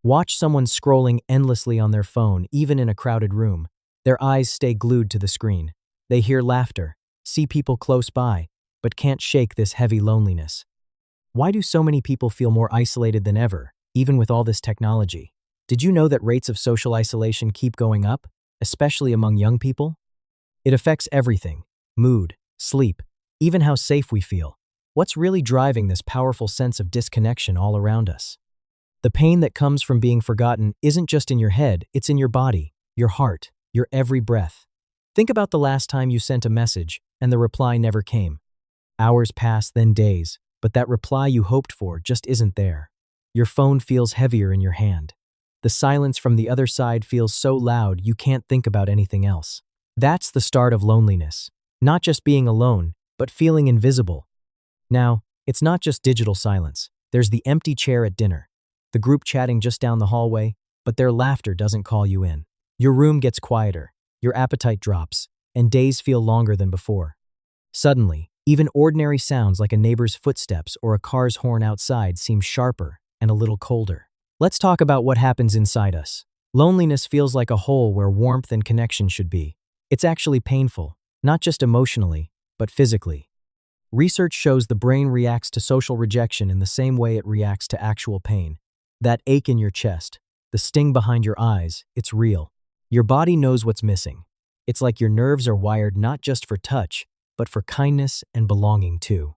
Watch someone scrolling endlessly on their phone, even in a crowded room. Their eyes stay glued to the screen. They hear laughter, see people close by, but can't shake this heavy loneliness. Why do so many people feel more isolated than ever, even with all this technology? Did you know that rates of social isolation keep going up, especially among young people? It affects everything: mood, sleep, even how safe we feel. What's really driving this powerful sense of disconnection all around us? The pain that comes from being forgotten isn't just in your head, it's in your body, your heart, your every breath. Think about the last time you sent a message and the reply never came. Hours pass, then days, but that reply you hoped for just isn't there. Your phone feels heavier in your hand. The silence from the other side feels so loud you can't think about anything else. That's the start of loneliness. Not just being alone, but feeling invisible. Now, it's not just digital silence. There's the empty chair at dinner, the group chatting just down the hallway, but their laughter doesn't call you in. Your room gets quieter, your appetite drops, and days feel longer than before. Suddenly, even ordinary sounds like a neighbor's footsteps or a car's horn outside seem sharper and a little colder. Let's talk about what happens inside us. Loneliness feels like a hole where warmth and connection should be. It's actually painful, not just emotionally, but physically. Research shows the brain reacts to social rejection in the same way it reacts to actual pain. That ache in your chest, the sting behind your eyes, it's real. Your body knows what's missing. It's like your nerves are wired not just for touch, but for kindness and belonging too.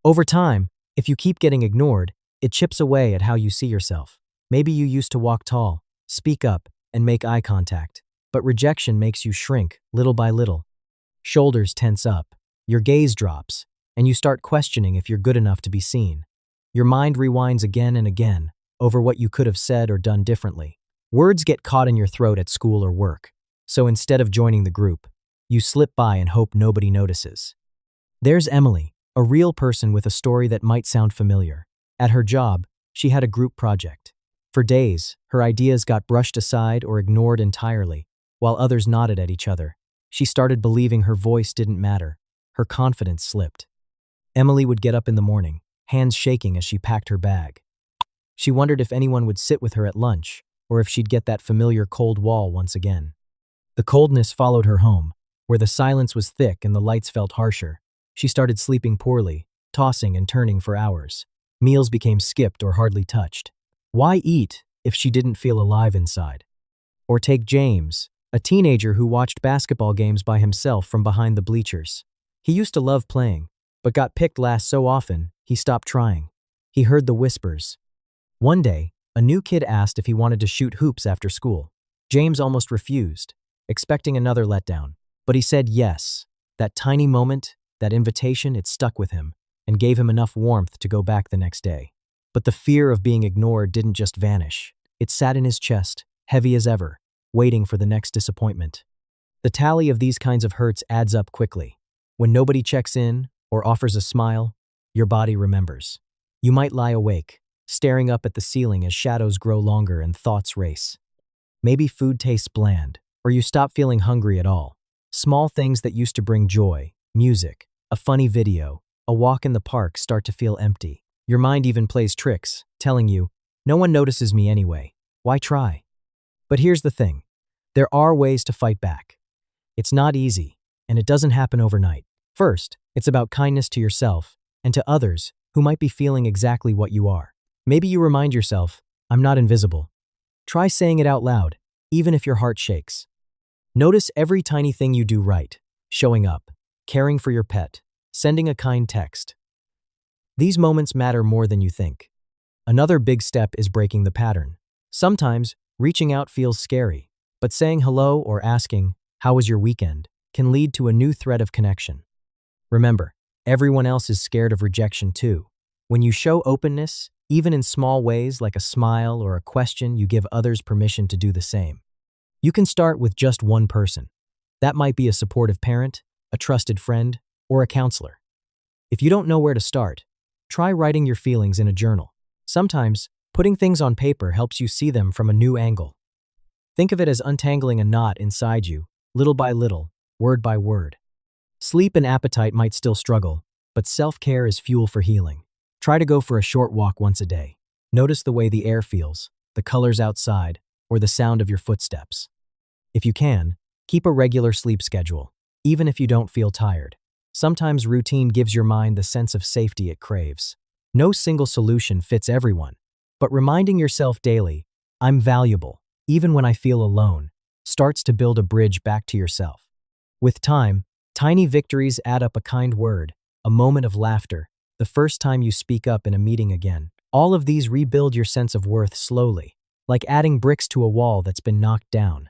Over time, if you keep getting ignored, it chips away at how you see yourself. Maybe you used to walk tall, speak up, and make eye contact, but rejection makes you shrink little by little. Shoulders tense up, your gaze drops, and you start questioning if you're good enough to be seen. Your mind rewinds again and again over what you could have said or done differently. Words get caught in your throat at school or work, so instead of joining the group, you slip by and hope nobody notices. There's Emily, a real person with a story that might sound familiar. At her job, she had a group project. For days, her ideas got brushed aside or ignored entirely, while others nodded at each other. She started believing her voice didn't matter. Her confidence slipped. Emily would get up in the morning, hands shaking as she packed her bag. She wondered if anyone would sit with her at lunch, or if she'd get that familiar cold wall once again. The coldness followed her home, where the silence was thick and the lights felt harsher. She started sleeping poorly, tossing and turning for hours. Meals became skipped or hardly touched. Why eat if she didn't feel alive inside? Or take James, a teenager who watched basketball games by himself from behind the bleachers. He used to love playing, but got picked last so often, he stopped trying. He heard the whispers. One day, a new kid asked if he wanted to shoot hoops after school. James almost refused, expecting another letdown. But he said yes. That tiny moment, that invitation, it stuck with him and gave him enough warmth to go back the next day. But the fear of being ignored didn't just vanish. It sat in his chest, heavy as ever, waiting for the next disappointment. The tally of these kinds of hurts adds up quickly. When nobody checks in or offers a smile, your body remembers. You might lie awake, staring up at the ceiling as shadows grow longer and thoughts race. Maybe food tastes bland, or you stop feeling hungry at all. Small things that used to bring joy, music, a funny video, a walk in the park start to feel empty. Your mind even plays tricks, telling you, no one notices me anyway. Why try? But here's the thing. There are ways to fight back. It's not easy, and it doesn't happen overnight. First, it's about kindness to yourself and to others who might be feeling exactly what you are. Maybe you remind yourself, I'm not invisible. Try saying it out loud, even if your heart shakes. Notice every tiny thing you do right: showing up, caring for your pet, sending a kind text. These moments matter more than you think. Another big step is breaking the pattern. Sometimes, reaching out feels scary, but saying hello or asking, how was your weekend, can lead to a new thread of connection. Remember, everyone else is scared of rejection too. When you show openness, even in small ways like a smile or a question, you give others permission to do the same. You can start with just one person. That might be a supportive parent, a trusted friend, or a counselor. If you don't know where to start, try writing your feelings in a journal. Sometimes, putting things on paper helps you see them from a new angle. Think of it as untangling a knot inside you, little by little, word by word. Sleep and appetite might still struggle, but self-care is fuel for healing. Try to go for a short walk once a day. Notice the way the air feels, the colors outside, or the sound of your footsteps. If you can, keep a regular sleep schedule, even if you don't feel tired. Sometimes routine gives your mind the sense of safety it craves. No single solution fits everyone, but reminding yourself daily, "I'm valuable, even when I feel alone," starts to build a bridge back to yourself. With time, tiny victories add up: a kind word, a moment of laughter, the first time you speak up in a meeting again. All of these rebuild your sense of worth slowly, like adding bricks to a wall that's been knocked down.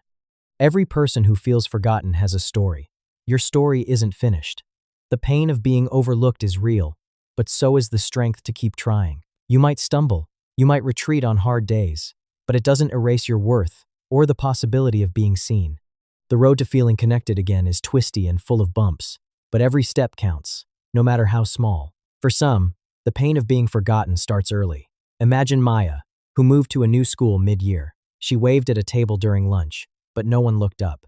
Every person who feels forgotten has a story. Your story isn't finished. The pain of being overlooked is real, but so is the strength to keep trying. You might stumble, you might retreat on hard days, but it doesn't erase your worth or the possibility of being seen. The road to feeling connected again is twisty and full of bumps, but every step counts, no matter how small. For some, the pain of being forgotten starts early. Imagine Maya, who moved to a new school mid-year. She waved at a table during lunch, but no one looked up.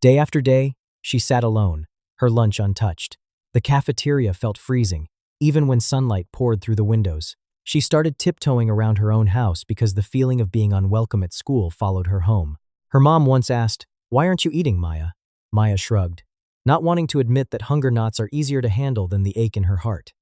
Day after day, she sat alone, her lunch untouched. The cafeteria felt freezing, even when sunlight poured through the windows. She started tiptoeing around her own house because the feeling of being unwelcome at school followed her home. Her mom once asked, "Why aren't you eating, Maya?" Maya shrugged, not wanting to admit that hunger knots are easier to handle than the ache in her heart.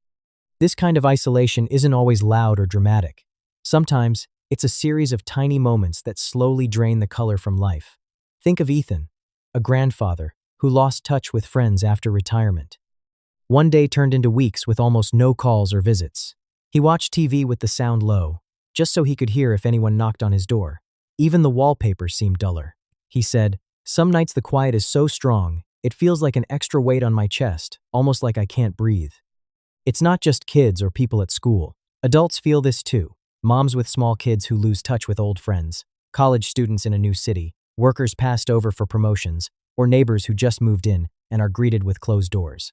This kind of isolation isn't always loud or dramatic. Sometimes, it's a series of tiny moments that slowly drain the color from life. Think of Ethan, a grandfather who lost touch with friends after retirement. One day turned into weeks with almost no calls or visits. He watched TV with the sound low, just so he could hear if anyone knocked on his door. Even the wallpaper seemed duller. He said, "Some nights the quiet is so strong, it feels like an extra weight on my chest, almost like I can't breathe." It's not just kids or people at school. Adults feel this too. Moms with small kids who lose touch with old friends, college students in a new city, workers passed over for promotions, or neighbors who just moved in and are greeted with closed doors.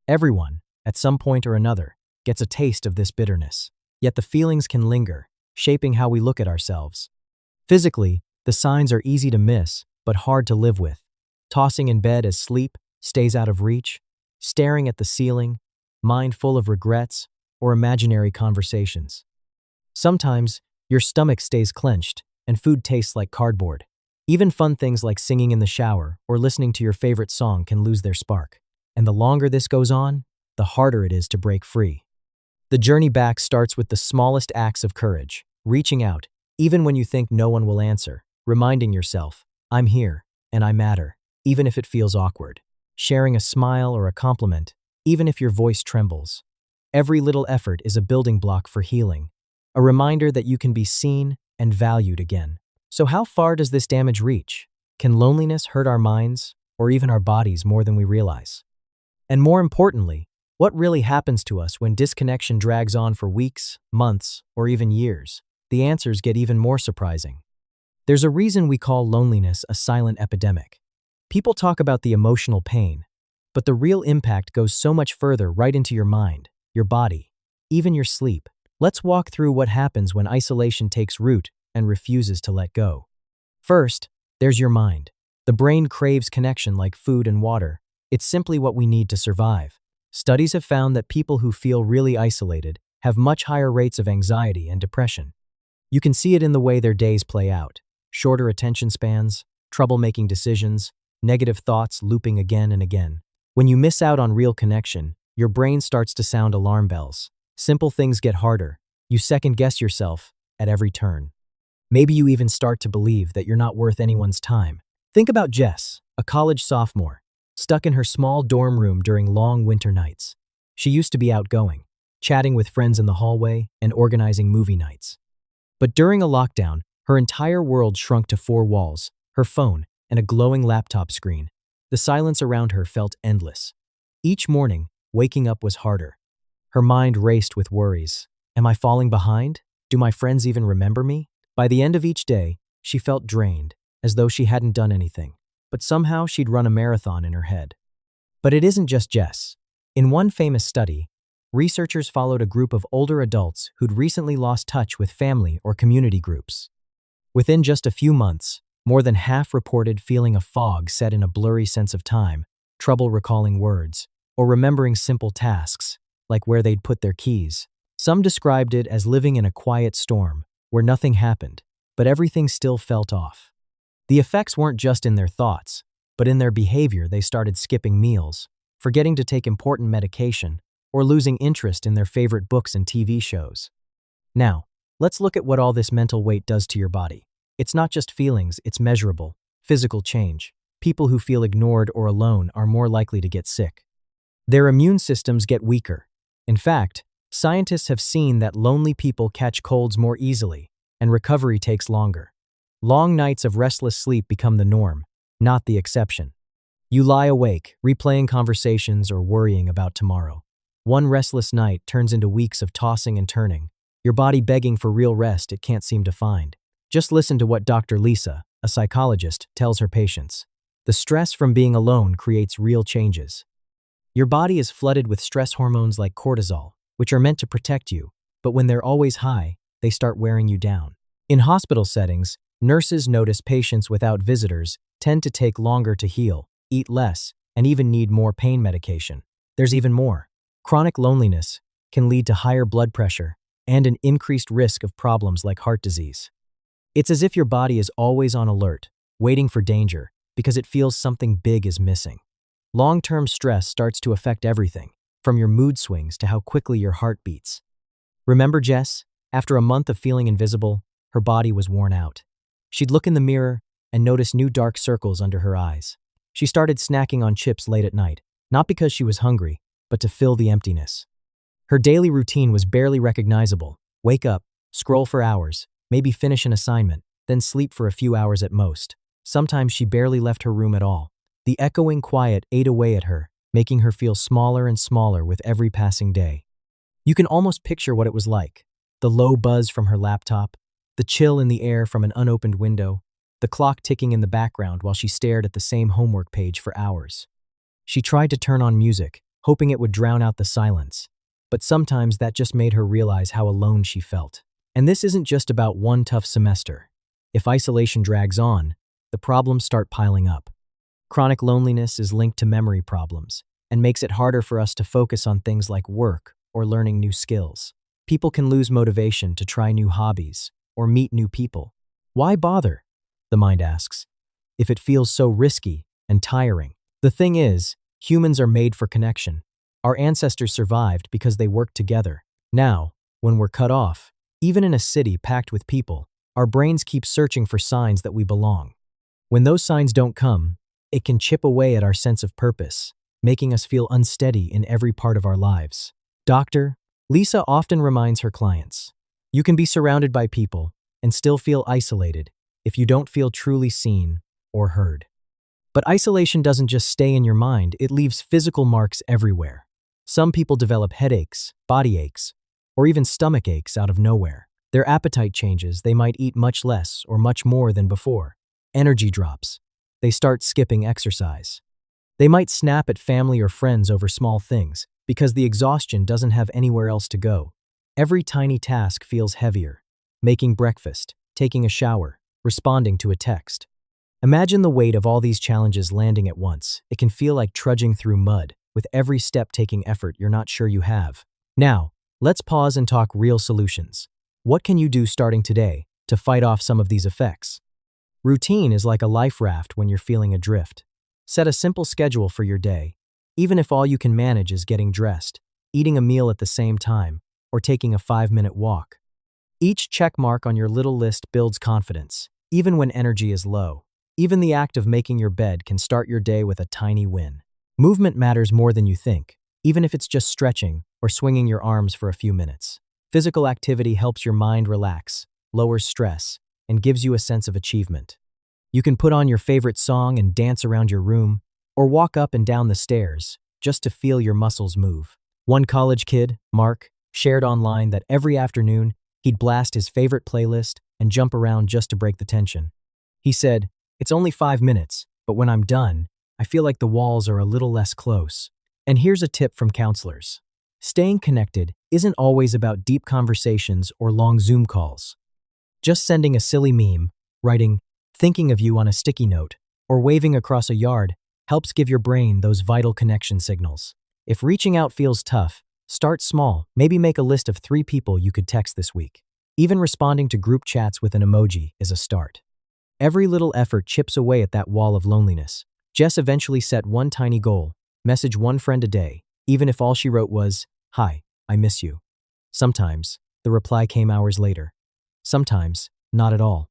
Everyone, at some point or another, gets a taste of this bitterness. Yet the feelings can linger, shaping how we look at ourselves. Physically, the signs are easy to miss, but hard to live with. Tossing in bed as sleep stays out of reach, staring at the ceiling, mind full of regrets or imaginary conversations. Sometimes, your stomach stays clenched and food tastes like cardboard. Even fun things like singing in the shower or listening to your favorite song can lose their spark. And the longer this goes on, the harder it is to break free. The journey back starts with the smallest acts of courage, reaching out, even when you think no one will answer, reminding yourself, "I'm here, and I matter," even if it feels awkward. Sharing a smile or a compliment, even if your voice trembles. Every little effort is a building block for healing, a reminder that you can be seen and valued again. So how far does this damage reach? Can loneliness hurt our minds, or even our bodies more than we realize? And more importantly, what really happens to us when disconnection drags on for weeks, months, or even years? The answers get even more surprising. There's a reason we call loneliness a silent epidemic. People talk about the emotional pain, but the real impact goes so much further, right into your mind, your body, even your sleep. Let's walk through what happens when isolation takes root and refuses to let go. First, there's your mind. The brain craves connection like food and water. It's simply what we need to survive. Studies have found that people who feel really isolated have much higher rates of anxiety and depression. You can see it in the way their days play out. Shorter attention spans, trouble making decisions, negative thoughts looping again and again. When you miss out on real connection, your brain starts to sound alarm bells. Simple things get harder. You second-guess yourself at every turn. Maybe you even start to believe that you're not worth anyone's time. Think about Jess, a college sophomore, stuck in her small dorm room during long winter nights. She used to be outgoing, chatting with friends in the hallway and organizing movie nights. But during a lockdown, her entire world shrunk to four walls, her phone, and a glowing laptop screen. The silence around her felt endless. Each morning, waking up was harder. Her mind raced with worries. Am I falling behind? Do my friends even remember me? By the end of each day, she felt drained, as though she hadn't done anything. But somehow she'd run a marathon in her head. But it isn't just Jess. In one famous study, researchers followed a group of older adults who'd recently lost touch with family or community groups. Within just a few months, more than half reported feeling a fog set in a blurry sense of time, trouble recalling words, or remembering simple tasks, like where they'd put their keys. Some described it as living in a quiet storm, where nothing happened, but everything still felt off. The effects weren't just in their thoughts, but in their behavior. They started skipping meals, forgetting to take important medication, or losing interest in their favorite books and TV shows. Now, let's look at what all this mental weight does to your body. It's not just feelings, it's measurable, physical change. People who feel ignored or alone are more likely to get sick. Their immune systems get weaker. In fact, scientists have seen that lonely people catch colds more easily, and recovery takes longer. Long nights of restless sleep become the norm, not the exception. You lie awake, replaying conversations or worrying about tomorrow. One restless night turns into weeks of tossing and turning, your body begging for real rest it can't seem to find. Just listen to what Dr. Lisa, a psychologist, tells her patients. The stress from being alone creates real changes. Your body is flooded with stress hormones like cortisol, which are meant to protect you, but when they're always high, they start wearing you down. In hospital settings, nurses notice patients without visitors tend to take longer to heal, eat less, and even need more pain medication. There's even more. Chronic loneliness can lead to higher blood pressure and an increased risk of problems like heart disease. It's as if your body is always on alert, waiting for danger, because it feels something big is missing. Long-term stress starts to affect everything, from your mood swings to how quickly your heart beats. Remember Jess? After a month of feeling invisible, her body was worn out. She'd look in the mirror and notice new dark circles under her eyes. She started snacking on chips late at night, not because she was hungry, but to fill the emptiness. Her daily routine was barely recognizable. Wake up, scroll for hours, maybe finish an assignment, then sleep for a few hours at most. Sometimes she barely left her room at all. The echoing quiet ate away at her, making her feel smaller and smaller with every passing day. You can almost picture what it was like. The low buzz from her laptop, the chill in the air from an unopened window, the clock ticking in the background while she stared at the same homework page for hours. She tried to turn on music, hoping it would drown out the silence, but sometimes that just made her realize how alone she felt. And this isn't just about one tough semester. If isolation drags on, the problems start piling up. Chronic loneliness is linked to memory problems and makes it harder for us to focus on things like work or learning new skills. People can lose motivation to try new hobbies or meet new people. Why bother? The mind asks, if it feels so risky and tiring. The thing is, humans are made for connection. Our ancestors survived because they worked together. Now, when we're cut off, even in a city packed with people, our brains keep searching for signs that we belong. When those signs don't come, it can chip away at our sense of purpose, making us feel unsteady in every part of our lives. Dr. Lisa often reminds her clients, you can be surrounded by people and still feel isolated if you don't feel truly seen or heard. But isolation doesn't just stay in your mind, it leaves physical marks everywhere. Some people develop headaches, body aches, or even stomach aches out of nowhere. Their appetite changes, they might eat much less or much more than before. Energy drops. They start skipping exercise. They might snap at family or friends over small things because the exhaustion doesn't have anywhere else to go. Every tiny task feels heavier. Making breakfast, taking a shower, responding to a text. Imagine the weight of all these challenges landing at once. It can feel like trudging through mud, with every step taking effort you're not sure you have. Now, let's pause and talk real solutions. What can you do starting today to fight off some of these effects? Routine is like a life raft when you're feeling adrift. Set a simple schedule for your day, even if all you can manage is getting dressed, eating a meal at the same time, or taking a 5-minute walk. Each check mark on your little list builds confidence, even when energy is low. Even the act of making your bed can start your day with a tiny win. Movement matters more than you think, even if it's just stretching or swinging your arms for a few minutes. Physical activity helps your mind relax, lowers stress, and gives you a sense of achievement. You can put on your favorite song and dance around your room, or walk up and down the stairs, just to feel your muscles move. One college kid, Mark, shared online that every afternoon he'd blast his favorite playlist and jump around just to break the tension. He said, "It's only 5 minutes, but when I'm done, I feel like the walls are a little less close." And here's a tip from counselors. Staying connected isn't always about deep conversations or long Zoom calls. Just sending a silly meme, writing, "thinking of you" on a sticky note, or waving across a yard helps give your brain those vital connection signals. If reaching out feels tough, start small. Maybe make a list of 3 people you could text this week. Even responding to group chats with an emoji is a start. Every little effort chips away at that wall of loneliness. Jess eventually set one tiny goal: message one friend a day, even if all she wrote was, "Hi, I miss you." Sometimes, the reply came hours later. Sometimes, not at all.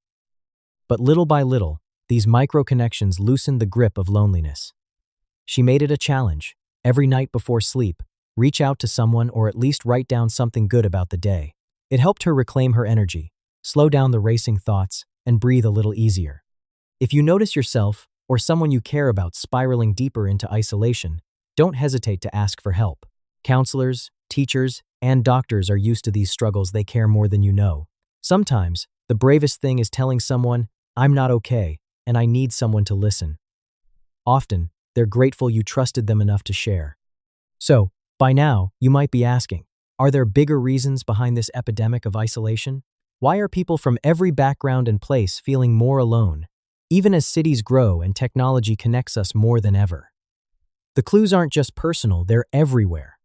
But little by little, these micro-connections loosened the grip of loneliness. She made it a challenge. Every night before sleep, reach out to someone or at least write down something good about the day. It helped her reclaim her energy, slow down the racing thoughts, and breathe a little easier. If you notice yourself or someone you care about spiraling deeper into isolation, don't hesitate to ask for help. Counselors, teachers, and doctors are used to these struggles. They care more than you know. Sometimes, the bravest thing is telling someone, "I'm not okay, and I need someone to listen." Often, they're grateful you trusted them enough to share. So, by now, you might be asking, are there bigger reasons behind this epidemic of isolation? Why are people from every background and place feeling more alone, even as cities grow and technology connects us more than ever? The clues aren't just personal, they're everywhere.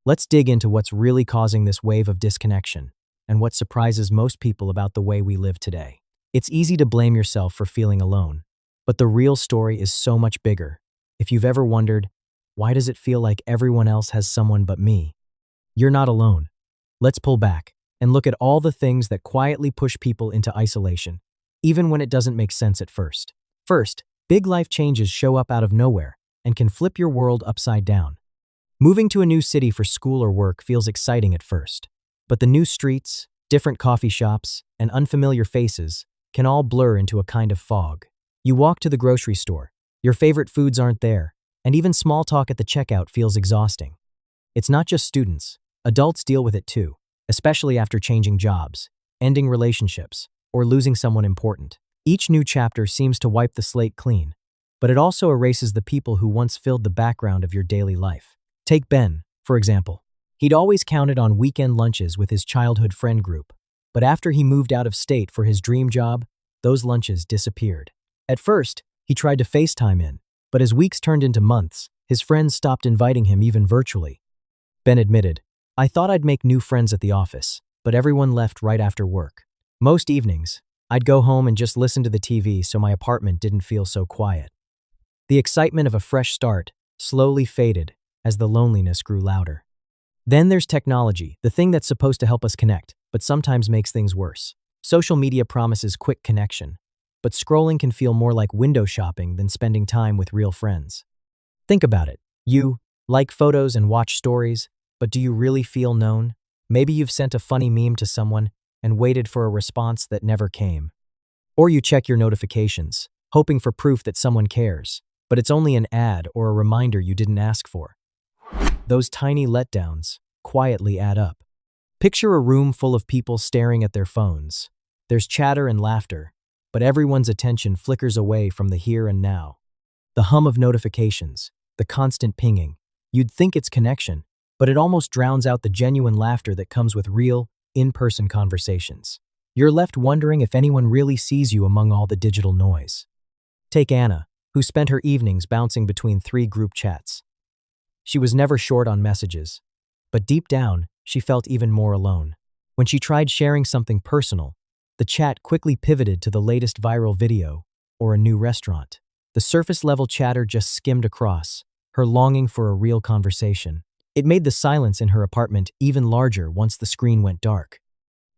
Let's dig into what's really causing this wave of disconnection and what surprises most people about the way we live today. It's easy to blame yourself for feeling alone, but the real story is so much bigger. If you've ever wondered, why does it feel like everyone else has someone but me? You're not alone. Let's pull back and look at all the things that quietly push people into isolation, even when it doesn't make sense at first. First, big life changes show up out of nowhere and can flip your world upside down. Moving to a new city for school or work feels exciting at first, but the new streets, different coffee shops, and unfamiliar faces can all blur into a kind of fog. You walk to the grocery store, your favorite foods aren't there, and even small talk at the checkout feels exhausting. It's not just students. Adults deal with it too, especially after changing jobs, ending relationships, or losing someone important. Each new chapter seems to wipe the slate clean, but it also erases the people who once filled the background of your daily life. Take Ben, for example. He'd always counted on weekend lunches with his childhood friend group, but after he moved out of state for his dream job, those lunches disappeared. At first, he tried to FaceTime in, but as weeks turned into months, his friends stopped inviting him even virtually. Ben admitted, "I thought I'd make new friends at the office, but everyone left right after work. Most evenings, I'd go home and just listen to the TV so my apartment didn't feel so quiet." The excitement of a fresh start slowly faded as the loneliness grew louder. Then there's technology, the thing that's supposed to help us connect, but sometimes makes things worse. Social media promises quick connection, but scrolling can feel more like window shopping than spending time with real friends. Think about it. You like photos and watch stories, but do you really feel known? Maybe you've sent a funny meme to someone and waited for a response that never came. Or you check your notifications, hoping for proof that someone cares, but it's only an ad or a reminder you didn't ask for. Those tiny letdowns quietly add up. Picture a room full of people staring at their phones. There's chatter and laughter, but everyone's attention flickers away from the here and now. The hum of notifications, the constant pinging. You'd think it's connection, but it almost drowns out the genuine laughter that comes with real, in-person conversations. You're left wondering if anyone really sees you among all the digital noise. Take Anna, who spent her evenings bouncing between 3 group chats. She was never short on messages, but deep down, she felt even more alone. When she tried sharing something personal, the chat quickly pivoted to the latest viral video or a new restaurant. The surface-level chatter just skimmed across, her longing for a real conversation. It made the silence in her apartment even larger once the screen went dark.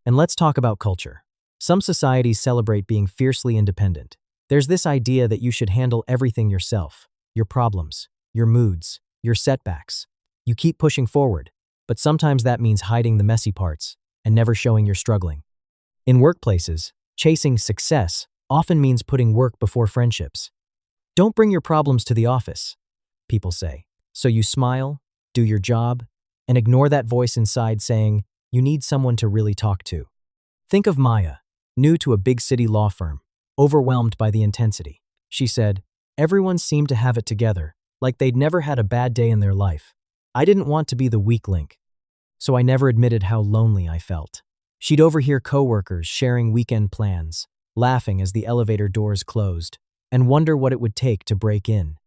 And let's talk about culture. Some societies celebrate being fiercely independent. There's this idea that you should handle everything yourself, your problems, your moods, your setbacks. You keep pushing forward, but sometimes that means hiding the messy parts and never showing you're struggling. In workplaces, chasing success often means putting work before friendships. Don't bring your problems to the office, people say. So you smile, do your job, and ignore that voice inside saying you need someone to really talk to. Think of Maya, new to a big city law firm, overwhelmed by the intensity. She said, "Everyone seemed to have it together, like they'd never had a bad day in their life. I didn't want to be the weak link, so I never admitted how lonely I felt." She'd overhear coworkers sharing weekend plans, laughing as the elevator doors closed, and wonder what it would take to break in.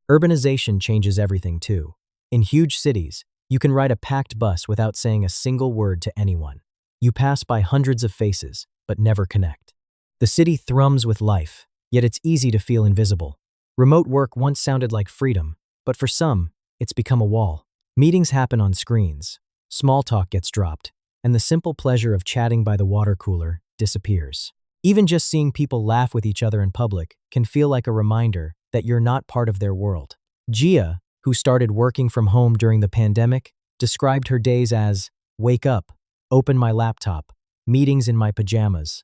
Urbanization changes everything too. In huge cities, you can ride a packed bus without saying a single word to anyone. You pass by hundreds of faces, but never connect. The city thrums with life, yet it's easy to feel invisible. Remote work once sounded like freedom, but for some, it's become a wall. Meetings happen on screens, small talk gets dropped, and the simple pleasure of chatting by the water cooler disappears. Even just seeing people laugh with each other in public can feel like a reminder that you're not part of their world. Gia, who started working from home during the pandemic, described her days as, wake up, open my laptop, meetings in my pajamas.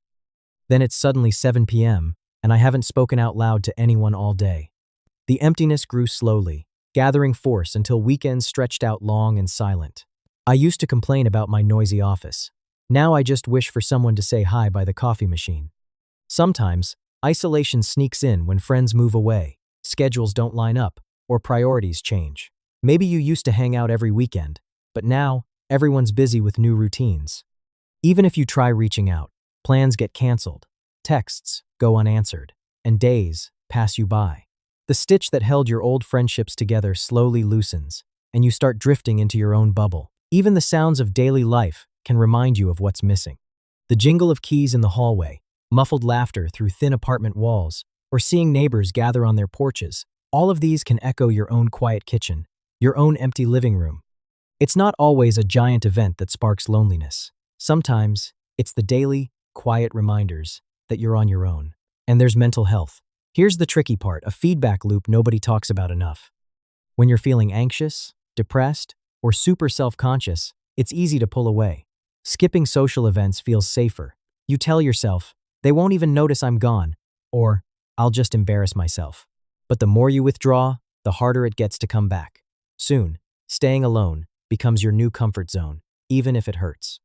Then it's suddenly 7 p.m., and I haven't spoken out loud to anyone all day. The emptiness grew slowly, gathering force until weekends stretched out long and silent. I used to complain about my noisy office. Now I just wish for someone to say hi by the coffee machine. Sometimes, isolation sneaks in when friends move away, schedules don't line up, or priorities change. Maybe you used to hang out every weekend, but now, everyone's busy with new routines. Even if you try reaching out, plans get canceled, texts go unanswered, and days pass you by. The stitch that held your old friendships together slowly loosens, and you start drifting into your own bubble. Even the sounds of daily life can remind you of what's missing. The jingle of keys in the hallway, muffled laughter through thin apartment walls, or seeing neighbors gather on their porches, all of these can echo your own quiet kitchen, your own empty living room. It's not always a giant event that sparks loneliness. Sometimes, it's the daily, quiet reminders that you're on your own. And there's mental health. Here's the tricky part, a feedback loop nobody talks about enough. When you're feeling anxious, depressed, or super self-conscious, it's easy to pull away. Skipping social events feels safer. You tell yourself, they won't even notice I'm gone, or I'll just embarrass myself. But the more you withdraw, the harder it gets to come back. Soon, staying alone becomes your new comfort zone, even if it hurts.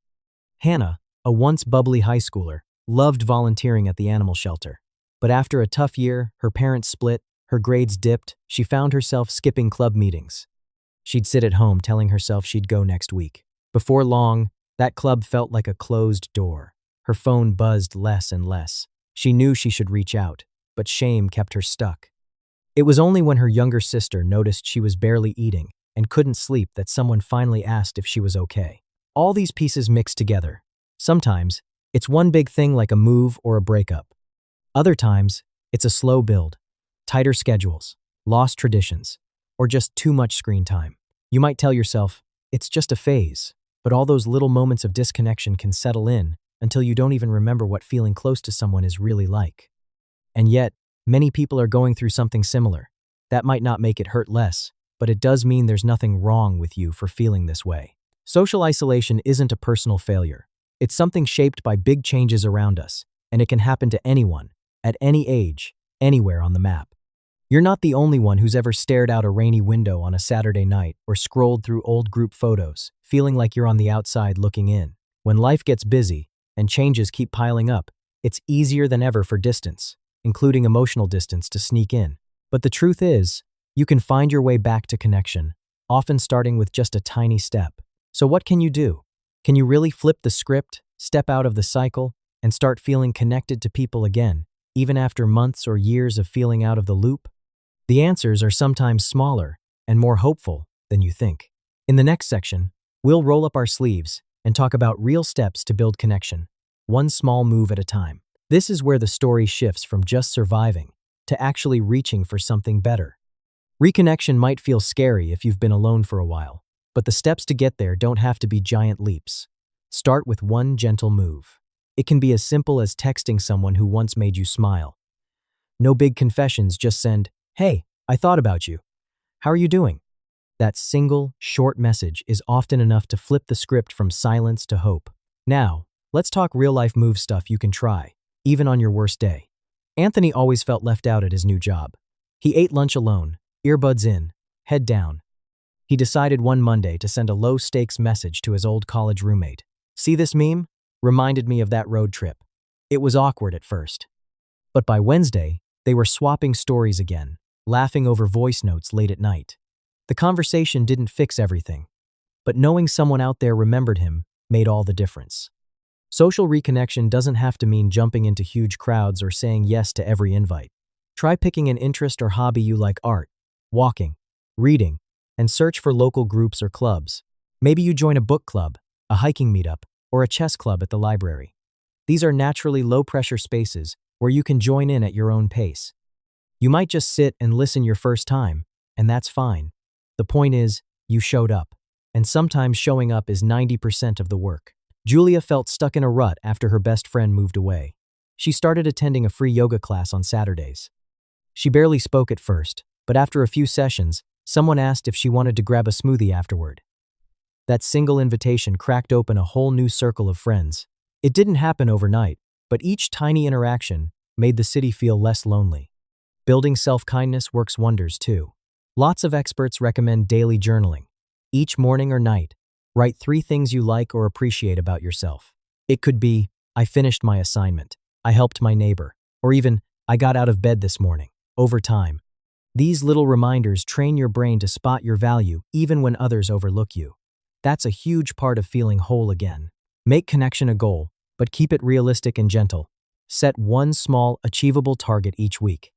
Hannah, a once bubbly high schooler, loved volunteering at the animal shelter. But after a tough year, her parents split, her grades dipped, she found herself skipping club meetings. She'd sit at home telling herself she'd go next week. Before long, that club felt like a closed door. Her phone buzzed less and less. She knew she should reach out, but shame kept her stuck. It was only when her younger sister noticed she was barely eating and couldn't sleep that someone finally asked if she was okay. All these pieces mixed together. Sometimes, it's one big thing like a move or a breakup. Other times, it's a slow build, tighter schedules, lost traditions, or just too much screen time. You might tell yourself, it's just a phase, but all those little moments of disconnection can settle in until you don't even remember what feeling close to someone is really like. And yet, many people are going through something similar. That might not make it hurt less, but it does mean there's nothing wrong with you for feeling this way. Social isolation isn't a personal failure. It's something shaped by big changes around us, and it can happen to anyone, at any age, anywhere on the map. You're not the only one who's ever stared out a rainy window on a Saturday night or scrolled through old group photos, feeling like you're on the outside looking in. When life gets busy and changes keep piling up, it's easier than ever for distance, including emotional distance, to sneak in. But the truth is, you can find your way back to connection, often starting with just a tiny step. So what can you do? Can you really flip the script, step out of the cycle, and start feeling connected to people again, even after months or years of feeling out of the loop? The answers are sometimes smaller and more hopeful than you think. In the next section, we'll roll up our sleeves and talk about real steps to build connection, one small move at a time. This is where the story shifts from just surviving to actually reaching for something better. Reconnection might feel scary if you've been alone for a while, but the steps to get there don't have to be giant leaps. Start with one gentle move. It can be as simple as texting someone who once made you smile. No big confessions, just send, "Hey, I thought about you. How are you doing?" That single, short message is often enough to flip the script from silence to hope. Now, let's talk real-life move stuff you can try, even on your worst day. Anthony always felt left out at his new job. He ate lunch alone, earbuds in, head down. He decided one Monday to send a low-stakes message to his old college roommate. "See this meme? Reminded me of that road trip." It was awkward at first. But by Wednesday, they were swapping stories again, laughing over voice notes late at night. The conversation didn't fix everything, but knowing someone out there remembered him made all the difference. Social reconnection doesn't have to mean jumping into huge crowds or saying yes to every invite. Try picking an interest or hobby you like: art, walking, reading, and search for local groups or clubs. Maybe you join a book club, a hiking meetup, or a chess club at the library. These are naturally low-pressure spaces where you can join in at your own pace. You might just sit and listen your first time, and that's fine. The point is, you showed up. And sometimes showing up is 90% of the work. Julia felt stuck in a rut after her best friend moved away. She started attending a free yoga class on Saturdays. She barely spoke at first, but after a few sessions, someone asked if she wanted to grab a smoothie afterward. That single invitation cracked open a whole new circle of friends. It didn't happen overnight, but each tiny interaction made the city feel less lonely. Building self-kindness works wonders too. Lots of experts recommend daily journaling. Each morning or night, write 3 things you like or appreciate about yourself. It could be, I finished my assignment, I helped my neighbor, or even, I got out of bed this morning. Over time, these little reminders train your brain to spot your value even when others overlook you. That's a huge part of feeling whole again. Make connection a goal, but keep it realistic and gentle. Set one small, achievable target each week.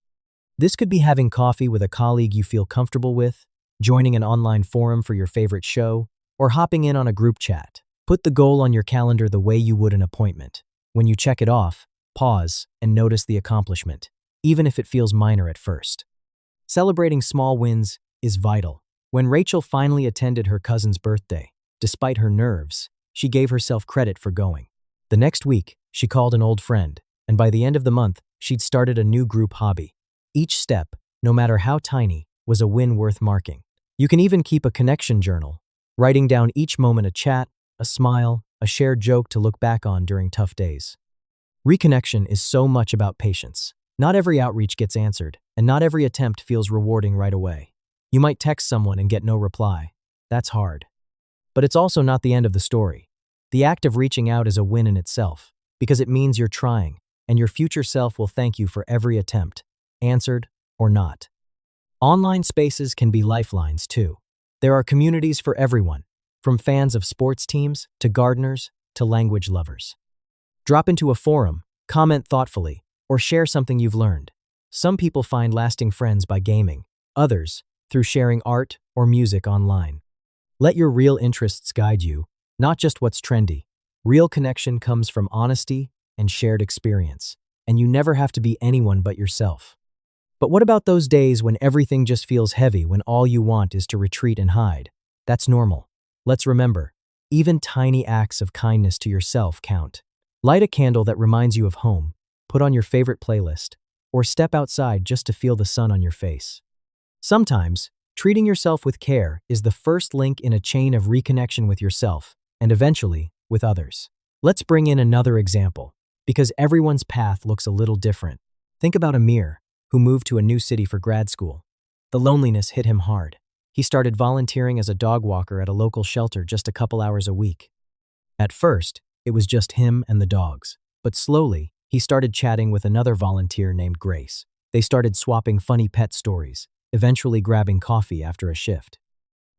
This could be having coffee with a colleague you feel comfortable with, joining an online forum for your favorite show, or hopping in on a group chat. Put the goal on your calendar the way you would an appointment. When you check it off, pause and notice the accomplishment, even if it feels minor at first. Celebrating small wins is vital. When Rachel finally attended her cousin's birthday, despite her nerves, she gave herself credit for going. The next week, she called an old friend, and by the end of the month, she'd started a new group hobby. Each step, no matter how tiny, was a win worth marking. You can even keep a connection journal, writing down each moment, a chat, a smile, a shared joke to look back on during tough days. Reconnection is so much about patience. Not every outreach gets answered, and not every attempt feels rewarding right away. You might text someone and get no reply. That's hard. But it's also not the end of the story. The act of reaching out is a win in itself, because it means you're trying, and your future self will thank you for every attempt, answered or not. Online spaces can be lifelines too. There are communities for everyone, from fans of sports teams to gardeners to language lovers. Drop into a forum, comment thoughtfully, or share something you've learned. Some people find lasting friends by gaming, others through sharing art or music online. Let your real interests guide you, not just what's trendy. Real connection comes from honesty and shared experience, and you never have to be anyone but yourself. But what about those days when everything just feels heavy, when all you want is to retreat and hide? That's normal. Let's remember, even tiny acts of kindness to yourself count. Light a candle that reminds you of home, put on your favorite playlist, or step outside just to feel the sun on your face. Sometimes, treating yourself with care is the first link in a chain of reconnection with yourself, and eventually, with others. Let's bring in another example, because everyone's path looks a little different. Think about Amir, who moved to a new city for grad school. The loneliness hit him hard. He started volunteering as a dog walker at a local shelter just a couple hours a week. At first, it was just him and the dogs, but slowly, he started chatting with another volunteer named Grace. They started swapping funny pet stories, eventually grabbing coffee after a shift.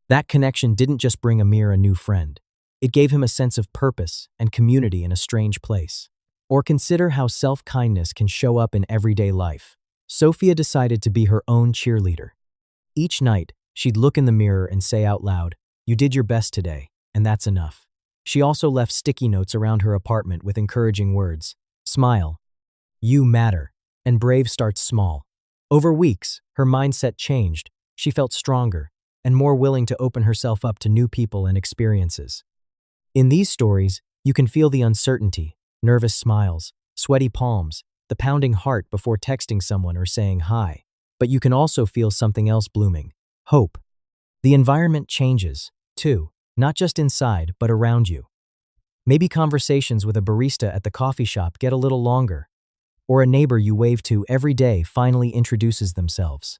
That connection didn't just bring Amir a new friend. It gave him a sense of purpose and community in a strange place. Or consider how self-kindness can show up in everyday life. Sophia decided to be her own cheerleader. Each night, she'd look in the mirror and say out loud, "You did your best today, and that's enough." She also left sticky notes around her apartment with encouraging words. Smile. You matter. And brave starts small. Over weeks, her mindset changed. She felt stronger and more willing to open herself up to new people and experiences. In these stories, you can feel the uncertainty, nervous smiles, sweaty palms, the pounding heart before texting someone or saying hi. But you can also feel something else blooming. Hope. The environment changes, too, not just inside, but around you. Maybe conversations with a barista at the coffee shop get a little longer, or a neighbor you wave to every day finally introduces themselves.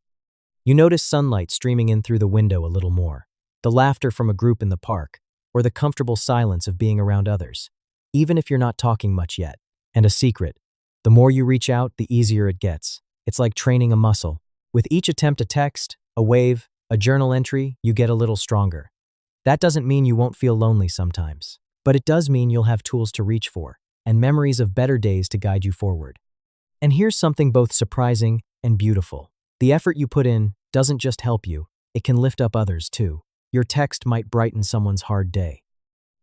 You notice sunlight streaming in through the window a little more, the laughter from a group in the park, or the comfortable silence of being around others, even if you're not talking much yet. And a secret, the more you reach out, the easier it gets. It's like training a muscle. With each attempt, a text, a wave, a journal entry, you get a little stronger. That doesn't mean you won't feel lonely sometimes, but it does mean you'll have tools to reach for, and memories of better days to guide you forward. And here's something both surprising and beautiful. The effort you put in doesn't just help you, it can lift up others too. Your text might brighten someone's hard day.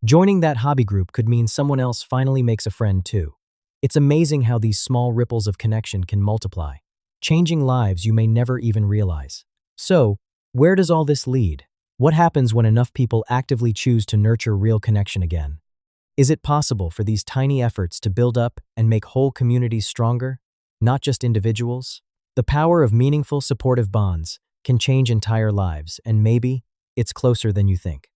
Joining that hobby group could mean someone else finally makes a friend too. It's amazing how these small ripples of connection can multiply, changing lives you may never even realize. So, where does all this lead? What happens when enough people actively choose to nurture real connection again? Is it possible for these tiny efforts to build up and make whole communities stronger, not just individuals? The power of meaningful, supportive bonds can change entire lives, and maybe it's closer than you think.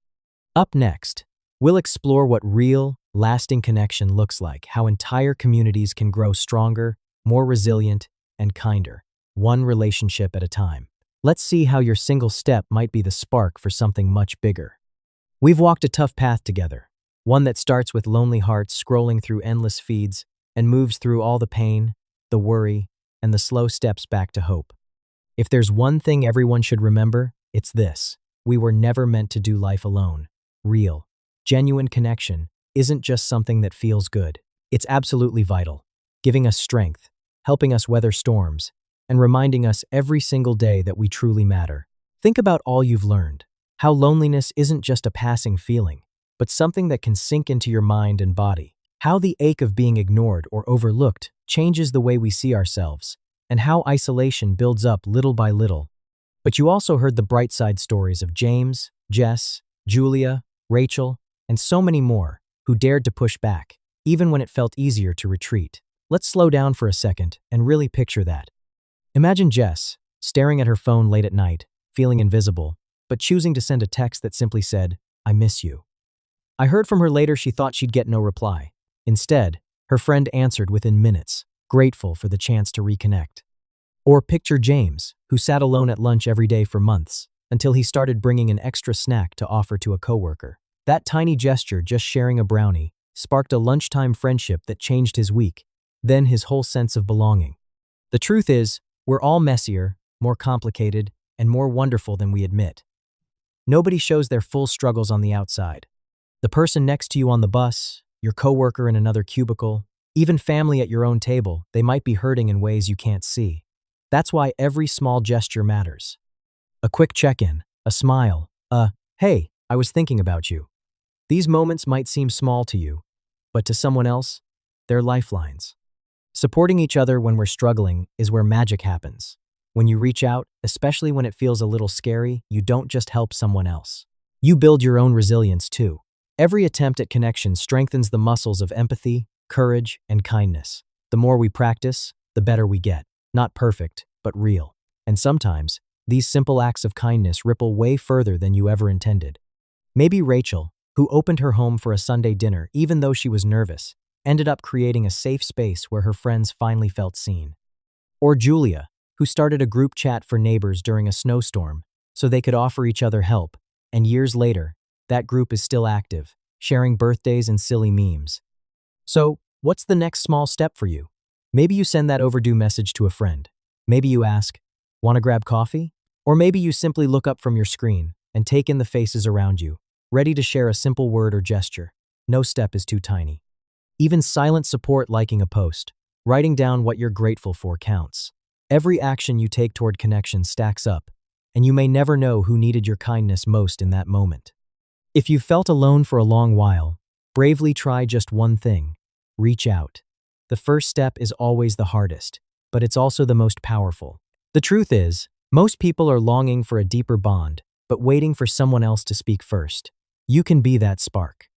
Up next, we'll explore what real, lasting connection looks like, how entire communities can grow stronger, more resilient, and kinder, one relationship at a time. Let's see how your single step might be the spark for something much bigger. We've walked a tough path together, one that starts with lonely hearts scrolling through endless feeds and moves through all the pain, the worry, and the slow steps back to hope. If there's one thing everyone should remember, it's this: we were never meant to do life alone. Real, genuine connection isn't just something that feels good. It's absolutely vital, giving us strength, helping us weather storms, and reminding us every single day that we truly matter. Think about all you've learned, how loneliness isn't just a passing feeling, but something that can sink into your mind and body, how the ache of being ignored or overlooked changes the way we see ourselves, and how isolation builds up little by little. But you also heard the bright side stories of James, Jess, Julia, Rachel, and so many more who dared to push back, even when it felt easier to retreat. Let's slow down for a second and really picture that. Imagine Jess, staring at her phone late at night, feeling invisible, but choosing to send a text that simply said, "I miss you." I heard from her later she thought she'd get no reply. Instead, her friend answered within minutes, grateful for the chance to reconnect. Or picture James, who sat alone at lunch every day for months, until he started bringing an extra snack to offer to a coworker. That tiny gesture, just sharing a brownie, sparked a lunchtime friendship that changed his week, then his whole sense of belonging. The truth is, we're all messier, more complicated, and more wonderful than we admit. Nobody shows their full struggles on the outside. The person next to you on the bus, your coworker in another cubicle, even family at your own table, they might be hurting in ways you can't see. That's why every small gesture matters. A quick check-in, a smile, "Hey, I was thinking about you." These moments might seem small to you, but to someone else, they're lifelines. Supporting each other when we're struggling is where magic happens. When you reach out, especially when it feels a little scary, you don't just help someone else. You build your own resilience too. Every attempt at connection strengthens the muscles of empathy, courage, and kindness. The more we practice, the better we get. Not perfect, but real. And sometimes, these simple acts of kindness ripple way further than you ever intended. Maybe Rachel, who opened her home for a Sunday dinner even though she was nervous, ended up creating a safe space where her friends finally felt seen. Or Julia, who started a group chat for neighbors during a snowstorm so they could offer each other help, and years later, that group is still active, sharing birthdays and silly memes. So, what's the next small step for you? Maybe you send that overdue message to a friend. Maybe you ask, "Want to grab coffee?" Or maybe you simply look up from your screen and take in the faces around you, ready to share a simple word or gesture. No step is too tiny. Even silent support, liking a post, writing down what you're grateful for, counts. Every action you take toward connection stacks up, and you may never know who needed your kindness most in that moment. If you've felt alone for a long while, bravely try just one thing: reach out. The first step is always the hardest, but it's also the most powerful. The truth is, most people are longing for a deeper bond, but waiting for someone else to speak first. You can be that spark.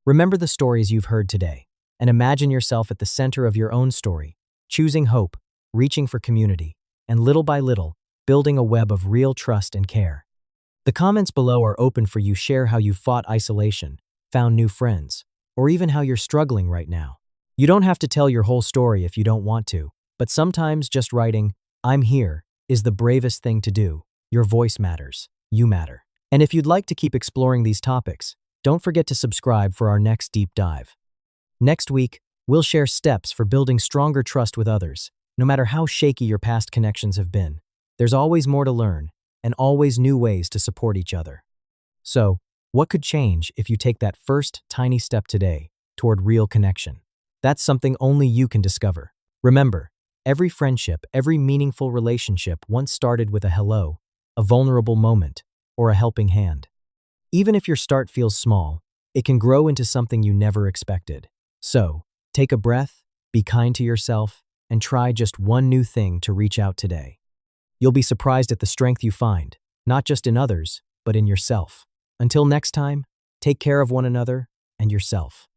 Remember the stories you've heard today, and imagine yourself at the center of your own story, choosing hope, reaching for community, and little by little, building a web of real trust and care. The comments below are open for you. Share how you fought isolation, found new friends, or even how you're struggling right now. You don't have to tell your whole story if you don't want to, but sometimes just writing, "I'm here," is the bravest thing to do. Your voice matters. You matter. And if you'd like to keep exploring these topics, don't forget to subscribe for our next deep dive. Next week, we'll share steps for building stronger trust with others. No matter how shaky your past connections have been, there's always more to learn and always new ways to support each other. So, what could change if you take that first tiny step today toward real connection? That's something only you can discover. Remember, every friendship, every meaningful relationship once started with a hello, a vulnerable moment, or a helping hand. Even if your start feels small, it can grow into something you never expected. So, take a breath, be kind to yourself, and try just one new thing to reach out today. You'll be surprised at the strength you find, not just in others, but in yourself. Until next time, take care of one another and yourself.